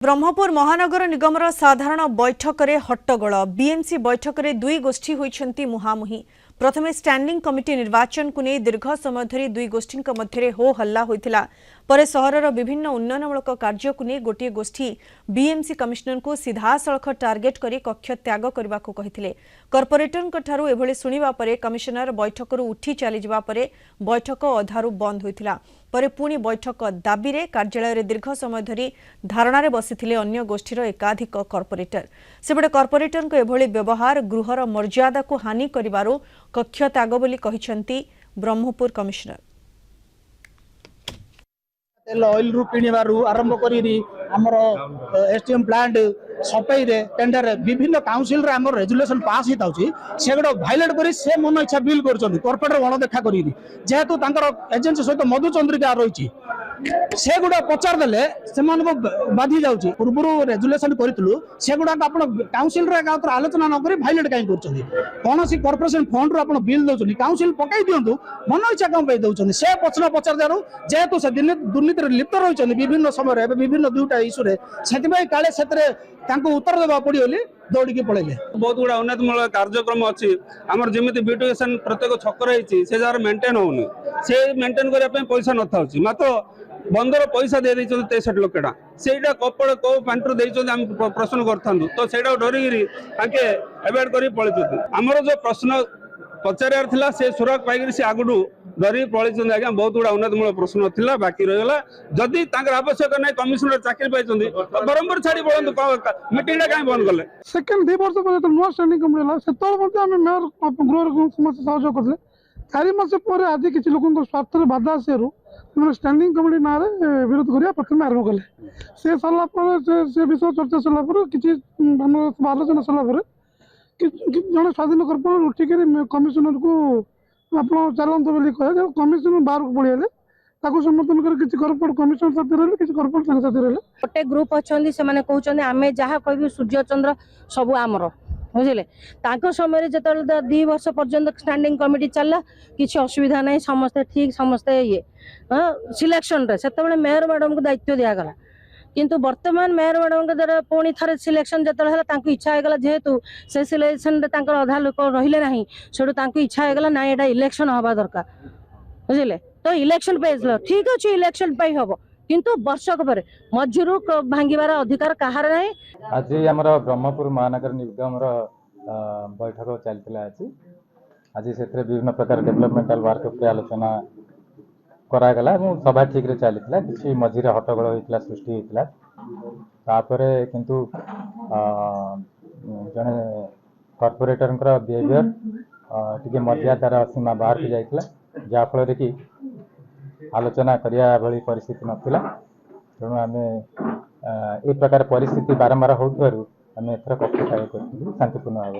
ब्रह्मपुर महानगर निगमर साधारण बैठक में हट्टगोल बीएमसी बैठक में दुई गोष्ठी होइछंती मुहामुही। प्रथमे स्टैंडिंग कमिटी निर्वाचन को नहीं दीर्घ समय धरी दुई गोष्ठी मध्य हो हल्ला होइथिला। परे सहरर विभिन्न उन्नयनमूलक कार्य को नहीं गोटे गोष्ठी बीएमसी कमिशनर को सीधासलख टार्गेट करी कक्ष त्याग करने को कहिथिले। कॉर्पोरेटर ठारू एभली सुनिबा परे कमिशनर बैठक उठी चली जावा परे बैठक अधारू बंद होइथिला। परे पुणी बैठक दाबी रे कार्यालय रे दीर्घ समय धरी धारणा रे बसिथिले अन्य गोष्ठीर एकाधिक कॉर्पोरेटर। सेबडे कॉर्पोरेटर को एभली व्यवहार गृहर मर्यादा को हानि करिबारु कक्ष त्याग बोली कहिसंती ब्रह्मपुर कमिशनर। तेल ऑयल रु किणवारू आरंभ करी हमर एसटीएम प्लांट सफाई रे टेंडर रे विभिन्न काउंसिल रे हमर रेजुलेशन पास हिता होची सेगडो वायलेट करी से मन इच्छा बिल करछन कॉर्पोरेटर गण देखा करी जेहेतु तांकर एजेंसी सहित मधुचंद्रिका रहिछि से गुडा पचार देले से मन को बाधी जाउछि। पूर्व रेजुलेशन करितलु से गुडा आपण काउंसिल रे आलोचना न करी वायलेट काई करछन कोन सी कॉर्पोरेशन फंड रो आपण बिल दउछन काउंसिल पकाई दियंतु मन इच्छा काम पे दउछन से प्रश्न पचार दारू जेहेतु से दुर्नीति रे लिप्त रहिछन विभिन्न समय रे विभिन्न दुटा इशू रे सेति काले सेतरे तांको उत्तर देबा पड़ी होली दौड़ी के पळेले। बहुत गुडा उन्नतमूलक कार्यक्रम अछि हमर जेमिति ब्यूटिफिकेशन प्रत्येक छक रहिछि से जार मेंटेन होउनी से मेंटेन करिया पे पैसा न थाउछि मात्र बंदर पैसा दे दैछन 63 लाख टका सेटा कपड़ को पांटर दैछन हम प्रश्न करथांदु तो सेटा डरिगिरी ताके एवेड करी पळिछथि। हमर जो प्रश्न पचारियार थिला से सुरक पाइगिरी से आगुडू डरी पळिछन आज्ञा बहुत गुडा उन्नतमूलक प्रश्न थिला बाकी रहिगला जदि तांकर आवश्यक नै कमिशनर चाकरी पाइछन्ती तो बरमपुर छाडी पळंतु मीटिंग काई बंद करले। सेकंड 2 वर्ष पर नो स्टैंडिंग कमिटी ला सेतल मध्ये हम मेयर गृह समस्त सहयोग करले 4 मास पर आज किछि लोकन स्वार्थ रे बाधा आसेरु स्टैंडिंग कमिटी ना विरोध करिया प्रथम आरंभ कले से सरला पर से विषय चर्चा सरला पर किछि आलोचना सरला पर जन स्वाधीन कॉर्पोरेटर उठिक कमिशनर को आप चलते बोली कहे कमिशनर बाहर को पड़े ताको समर्थन कर किछि कॉर्पोरेट कमिशनर साथी रहले किछि कॉर्पोरेट साथी रहले गोटे ग्रुप अछंदी से माने कहउछन आमे जहा कहबी सूर्य चंद्र सब आमर बुझिले ताको समय जेतल 2 वर्ष पर्यंत स्टैंडिंग कमिटी चलला किछि असुविधा नै समस्त ठीक समस्त ये सिलेक्शन रे सेतबेले मेयर मैडम को दायित्व दिया गला किंतु वर्तमान मेयर मैडम के द्वारा पुणी थरे सिलेक्शन जेतल हला तांको इच्छा हे गला जेहेतु से सिलेक्शन रे तांकर आधा लोक रहिले नाही सेडो तांको इच्छा हे गला ना एटा इलेक्शन हबा दरकार बुझिले तो इलेक्शन पेजलो ठीक अछि इलेक्शन पई हबो किंतु वर्षक पर मजूर भांगीबार अधिकार कहार नाही। आज हमर ब्रह्मपुर महानगर निगम रो बैठक चलतिला आज सेथरे विभिन्न प्रकार डेवलपमेंटल वर्क पे आलोचना करा गला सभा ठीक रे चलतिला किछि मझिरे हट्टगोल होइतला सृष्टि होइतला तापरे किंतु जने कॉर्पोरेटर बिहेवियर टिके मर्यादार सीमा बाहर के जाइतला जा फल कि आलोचना करिया भली परिस्थिति नथिला तेणु आम ए प्रकार परिस्थिति बारंबार होउथारु आम एथर कक्ष त्याग करथिलु शांतिपूर्ण भाव।